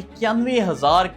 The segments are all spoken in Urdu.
91,000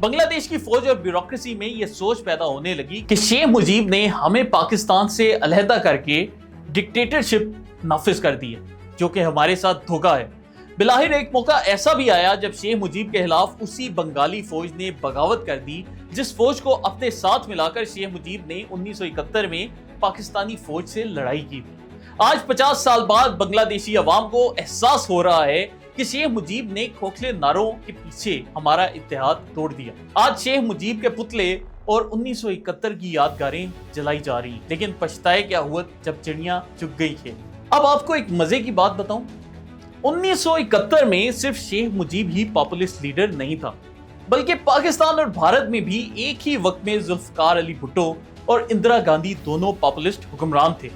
بنگلہ دیش کی فوج اور بیوروکریسی میں یہ سوچ پیدا ہونے لگی کہ شیخ مجیب نے ہمیں پاکستان سے علیحدہ کر کے ڈکٹیٹرشپ نافذ کر دی ہے، جو کہ ہمارے ساتھ دھوکہ ہے۔ بلاخر ایک موقع ایسا بھی آیا جب شیخ مجیب کے خلاف اسی بنگالی فوج نے بغاوت کر دی، جس فوج کو اپنے ساتھ ملا کر شیخ مجیب نے 1971 میں پاکستانی فوج سے لڑائی کی تھی۔ آج 50 سال بعد بنگلہ دیشی عوام کو احساس ہو رہا ہے کہ شیخ مجیب نے کھوکھلے نعروں کے پیچھے ہمارا اتحاد توڑ دیا۔ آج شیخ مجیب کے پتلے اور 1971 کی یادگاریں جلائی جا رہی ہیں، لیکن پچھتائے کیا ہوا جب چڑیاں چگ گئی تھے۔ اب آپ کو ایک مزے کی بات بتاؤں، 1971 میں صرف شیخ مجیب ہی پاپولسٹ لیڈر نہیں تھا، بلکہ پاکستان اور بھارت میں بھی ایک ہی وقت میں ذوالفقار علی بھٹو اور اندرا گاندھی دونوں پاپولسٹ حکمران تھے۔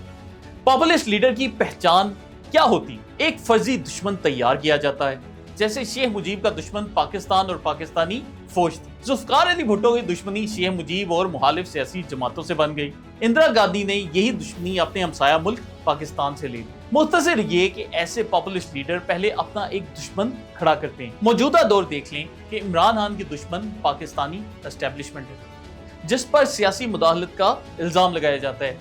پاپولسٹ لیڈر کی پہچان کیا ہوتی؟ ایک فرضی دشمن تیار کیا جاتا ہے، جیسے شیخ مجیب کا دشمن پاکستان اور پاکستانی فوج تھی۔ ذوالفقار علی بھٹو کی دشمنی شیخ مجیب اور مخالف سیاسی جماعتوں سے بن گئی۔ اندرا گاندھی نے یہی دشمنی اپنے ہمسایہ ملک پاکستان سے لے لی۔ مختصر یہ کہ ایسے پاپولسٹ لیڈر پہلے اپنا ایک دشمن کھڑا کرتے ہیں۔ موجودہ دور دیکھ لیں کہ عمران خان کی دشمن پاکستانی اسٹیبلشمنٹ ہے، جس پر سیاسی مداخلت کا الزام لگایا جاتا ہے۔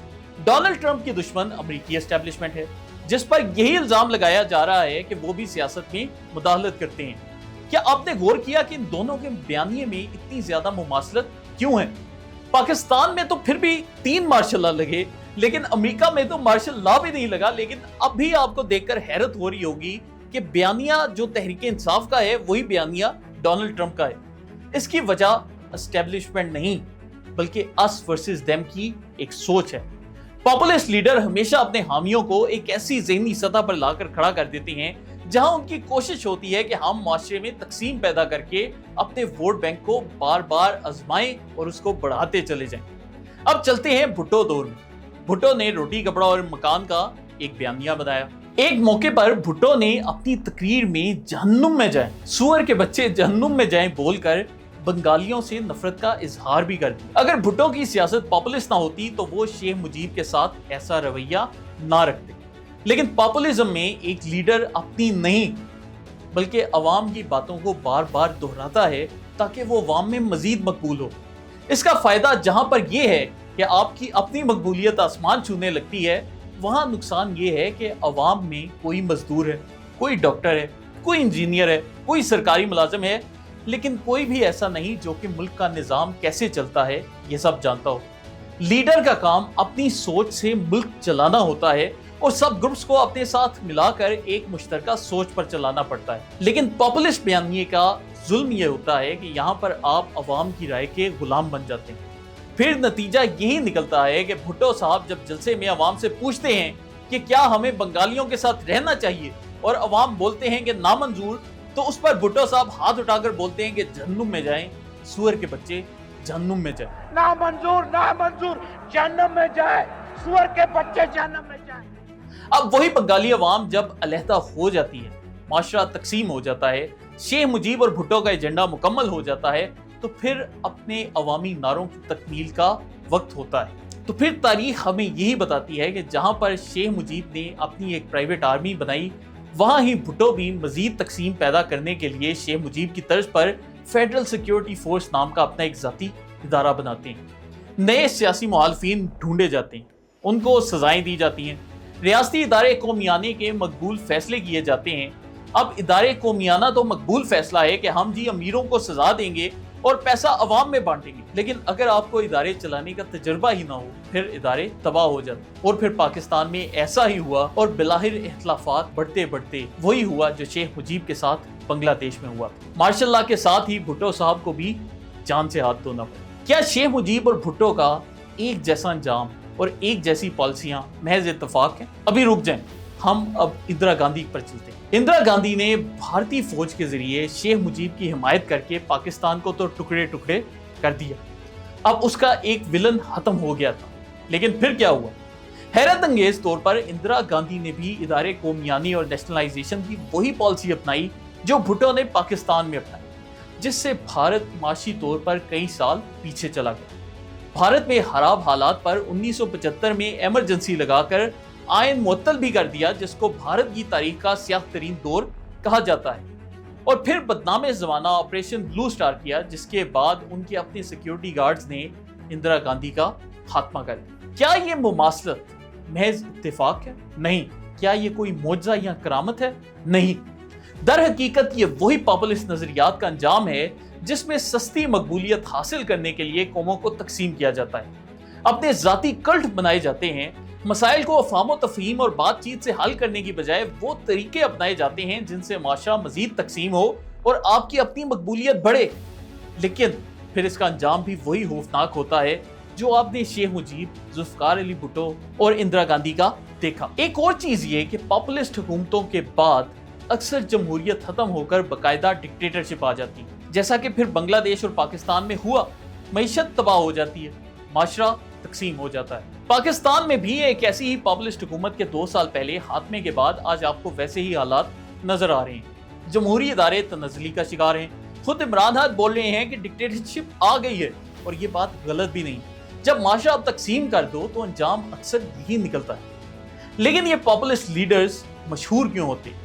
ڈونلڈ ٹرمپ کی دشمن امریکی اسٹیبلشمنٹ ہے، جس پر یہی الزام لگایا جا رہا ہے کہ وہ بھی سیاست میں مداخلت کرتے ہیں۔ کیا آپ نے غور کیا کہ ان دونوں کے بیانیے میں اتنی زیادہ مماثلت کیوں ہے؟ پاکستان میں تو پھر بھی 3 مارشل لا لگے، لیکن امریکہ میں تو مارشل لا بھی نہیں لگا۔ لیکن اب بھی آپ کو دیکھ کر حیرت ہو رہی ہوگی کہ بیانیہ جو تحریک انصاف کا ہے وہی بیانیہ ڈونلڈ ٹرمپ کا ہے۔ اس کی وجہ اسٹیبلشمنٹ نہیں، بلکہ us versus them کی ایک سوچ ہے۔ پاپولسٹ لیڈر ہمیشہ اپنے حامیوں کو ایک ایسی ذہنی سطح پر لا کر کھڑا کر دیتے ہیں جہاں ان کی کوشش ہوتی ہے کہ ہم معاشرے میں تقسیم پیدا کر کے اپنے ووٹ بینک کو بار بار آزمائیں اور اس کو بڑھاتے چلے جائیں۔ اب چلتے ہیں بھٹو دور میں۔ بھٹو نے روٹی کپڑا اور مکان کا ایک بیانیہ بنایا۔ ایک موقع پر بھٹو نے اپنی تقریر میں جہنم میں جائیں، سور کے بچے جہنم میں جائیں بول کر بنگالیوں سے نفرت کا اظہار بھی کر دیا۔ اگر بھٹو کی سیاست پاپولسٹ نہ ہوتی تو وہ شیخ مجیب کے ساتھ ایسا رویہ نہ رکھتے۔ لیکن پاپولزم میں ایک لیڈر اپنی نہیں بلکہ عوام کی باتوں کو بار بار دہراتا ہے تاکہ وہ عوام میں مزید مقبول ہو۔ اس کا فائدہ جہاں پر یہ ہے کہ آپ کی اپنی مقبولیت آسمان چھونے لگتی ہے، وہاں نقصان یہ ہے کہ عوام میں کوئی مزدور ہے، کوئی ڈاکٹر ہے، کوئی انجینئر ہے، کوئی سرکاری ملازم ہے، لیکن کوئی بھی ایسا نہیں جو کہ ملک کا نظام کیسے چلتا ہے یہ سب جانتا ہو۔ لیڈر کا کام اپنی سوچ سے ملک چلانا ہوتا ہے اور سب گروپس کو اپنے ساتھ ملا کر ایک مشترکہ سوچ پر چلانا پڑتا ہے۔ لیکن پاپولسٹ بیانیے کا ظلم یہ ہوتا ہے کہ یہاں پر آپ عوام کی رائے کے غلام بن جاتے ہیں۔ پھر نتیجہ یہی نکلتا ہے کہ بھٹو صاحب جب جلسے میں عوام سے پوچھتے ہیں کہ کیا ہمیں بنگالیوں کے ساتھ رہنا چاہیے اور عوام بولتے ہیں کہ نامنظور، تو اس پر بھٹو صاحب ہاتھ اٹھا کر بولتے ہیں کہ جہنم میں جائیں سور کے بچے، جہنم میں جائیں۔ نامنظور نامنظور، جہنم میں جائے سور کے بچے، جہنم میں جائیں۔ اب وہی بنگالی عوام جب علیحدہ ہو جاتی ہے، معاشرہ تقسیم ہو جاتا ہے، شیخ مجیب اور بھٹو کا ایجنڈا مکمل ہو جاتا ہے، تو پھر اپنے عوامی نعروں کی تکمیل کا وقت ہوتا ہے۔ تو پھر تاریخ ہمیں یہی بتاتی ہے کہ جہاں پر شیخ مجیب نے اپنی ایک پرائیویٹ آرمی بنائی، وہاں ہی بھٹو بھی مزید تقسیم پیدا کرنے کے لیے شیخ مجیب کی طرز پر فیڈرل سیکیورٹی فورس نام کا اپنا ایک ذاتی ادارہ بناتے ہیں۔ نئے سیاسی مخالفین ڈھونڈے جاتے ہیں، ان کو سزائیں دی جاتی ہیں، ریاستی ادارے قومیانے کے مقبول فیصلے کیے جاتے ہیں۔ اب ادارے قومیانہ تو مقبول فیصلہ ہے کہ ہم جی امیروں کو سزا دیں گے اور پیسہ عوام میں بانٹیں گے، لیکن اگر آپ کو ادارے چلانے کا تجربہ ہی نہ ہو پھر ادارے تباہ ہو جاتے ہیں۔ اور پھر پاکستان میں ایسا ہی ہوا اور بلاخر اختلافات بڑھتے بڑھتے وہی ہوا جو شیخ مجیب کے ساتھ بنگلہ دیش میں ہوا۔ مارشل لا کے ساتھ ہی بھٹو صاحب کو بھی جان سے ہاتھ دھونا پڑا۔ کیا شیخ مجیب اور بھٹو کا ایک جیسا انجام اور ایک جیسی پالیسیاں محض اتفاق ہیں؟ ابھی رک جائیں، ہم اب اندرا گاندھی پر چلتے ہیں۔ اندرا گاندھی نے بھارتی فوج کے ذریعے شیخ مجیب کی حمایت کر کے پاکستان کو تو ٹکڑے ٹکڑے کر دیا۔ اب اس کا ایک ولن ختم ہو گیا تھا، لیکن پھر کیا ہوا؟ حیرت انگیز طور پر اندرا گاندھی نے بھی ادارے قومیانی اور نیشنلائزیشن کی وہی پالیسی اپنائی جو بھٹو نے پاکستان میں اپنائی، جس سے بھارت معاشی طور پر کئی سال پیچھے چلا گیا۔ بھارت میں خراب حالات پر 1975 میں ایمرجنسی لگا کر آئین معطل بھی کر دیا، جس کو بھارت کی تاریخ کا سیاہ ترین دور کہا جاتا ہے۔ اور پھر بدنام زمانہ آپریشن بلو سٹار کیا، جس کے بعد ان کے اپنے سیکیورٹی گارڈز نے اندرا گاندھی کا خاتمہ کر دیا۔ کیا یہ مماثلت محض اتفاق ہے؟ نہیں۔ کیا یہ کوئی معجزہ یا کرامت ہے؟ نہیں۔ در حقیقت یہ وہی پاپولسٹ نظریات کا انجام ہے جس میں سستی مقبولیت حاصل کرنے کے لیے قوموں کو تقسیم کیا جاتا ہے، اپنے ذاتی کلٹ بنائے جاتے ہیں، مسائل کو افہام و تفہیم اور بات چیت سے حل کرنے کی بجائے وہ طریقے اپنائے جاتے ہیں جن سے معاشرہ مزید تقسیم ہو اور آپ کی اپنی مقبولیت بڑھے۔ لیکن پھر اس کا انجام بھی وہی خوفناک ہوتا ہے جو آپ نے شیخ مجیب، ذوالفقار علی بھٹو اور اندرا گاندھی کا دیکھا۔ ایک اور چیز یہ کہ پاپولسٹ حکومتوں کے بعد اکثر جمہوریت ختم ہو کر باقاعدہ ڈکٹیٹرشپ آ جاتی ہے، جیسا کہ پھر بنگلہ دیش اور پاکستان میں ہوا۔ معیشت تباہ ہو جاتی ہے، معاشرہ تقسیم ہو جاتا ہے۔ پاکستان میں بھی ایک ایسی ہی پاپولسٹ حکومت کے 2 سال پہلے خاتمے کے بعد آج آپ کو ویسے ہی حالات نظر آ رہے ہیں۔ جمہوری ادارے تنزلی کا شکار ہیں۔ خود عمران خان بول رہے ہیں کہ ڈکٹیٹرشپ آ گئی ہے، اور یہ بات غلط بھی نہیں۔ جب معاشرہ آپ تقسیم کر دو تو انجام اکثر یہی نکلتا ہے۔ لیکن یہ پاپولسٹ لیڈرز مشہور کیوں ہوتے ہیں؟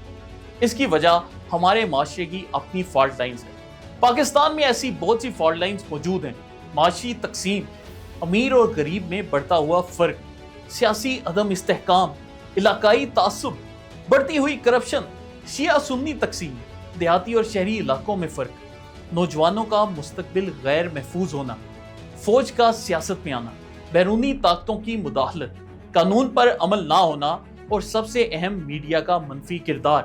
اس کی وجہ ہمارے معاشرے کی اپنی فالٹ لائنز ہیں۔ پاکستان میں ایسی بہت سی فالٹ لائنز موجود ہیں: معاشی تقسیم، امیر اور غریب میں بڑھتا ہوا فرق، سیاسی عدم استحکام، علاقائی تعصب، بڑھتی ہوئی کرپشن، شیعہ سنی تقسیم، دیہاتی اور شہری علاقوں میں فرق، نوجوانوں کا مستقبل غیر محفوظ ہونا، فوج کا سیاست میں آنا، بیرونی طاقتوں کی مداخلت، قانون پر عمل نہ ہونا، اور سب سے اہم میڈیا کا منفی کردار۔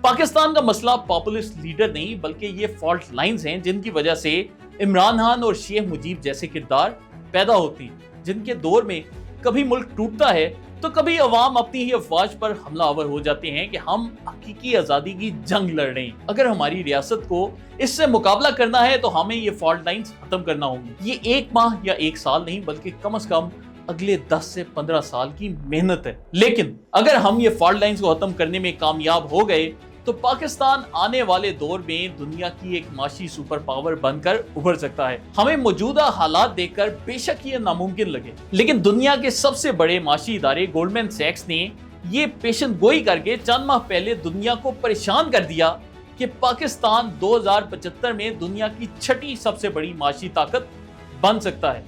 پاکستان کا مسئلہ پاپولسٹ لیڈر نہیں بلکہ یہ فالٹ لائنز ہیں جن کی وجہ سے عمران خان اور شیخ مجیب جیسے کردار پیدا ہوتے ہیں، جن کے دور میں کبھی ملک ٹوٹتا ہے تو کبھی عوام اپنی ہی افواج پر حملہ آور ہو جاتے ہیں کہ ہم حقیقی آزادی کی جنگ لڑ رہے ہیں۔ اگر ہماری ریاست کو اس سے مقابلہ کرنا ہے تو ہمیں یہ فالٹ لائنز ختم کرنا ہوں گی۔ یہ 1 ماہ یا 1 سال نہیں بلکہ کم از کم اگلے 10 سے 15 سال کی محنت ہے۔ لیکن اگر ہم یہ فالٹ لائنز کو ختم کرنے میں کامیاب ہو گئے تو پاکستان آنے والے دور میں دنیا کی ایک معاشی سپر پاور بن کر ابھر سکتا ہے۔ ہمیں موجودہ حالات دیکھ کر بے شک یہ ناممکن لگے، لیکن دنیا کے سب سے بڑے معاشی ادارے گولڈمین سیکس نے یہ پیشن گوئی کر کے چند ماہ پہلے دنیا کو پریشان کر دیا کہ پاکستان 2075 میں دنیا کی 6ٹھی سب سے بڑی معاشی طاقت بن سکتا ہے۔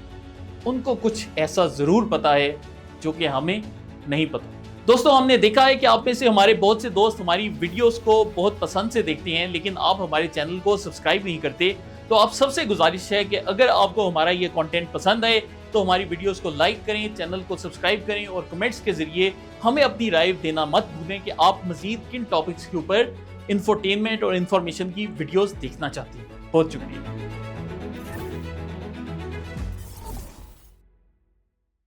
ان کو کچھ ایسا ضرور پتا ہے جو کہ ہمیں نہیں پتا۔ دوستو، ہم نے دیکھا ہے کہ آپ میں سے ہمارے بہت سے دوست ہماری ویڈیوز کو بہت پسند سے دیکھتے ہیں، لیکن آپ ہمارے چینل کو سبسکرائب نہیں کرتے۔ تو آپ سب سے گزارش ہے کہ اگر آپ کو ہمارا یہ کنٹینٹ پسند آئے تو ہماری ویڈیوز کو لائک کریں، چینل کو سبسکرائب کریں اور کمنٹس کے ذریعے ہمیں اپنی رائے دینا مت بھولیں کہ آپ مزید کن ٹاپکس کے اوپر انفوٹینمنٹ اور انفارمیشن کی ویڈیوز دیکھنا چاہتے ہیں۔ بہت شکریہ۔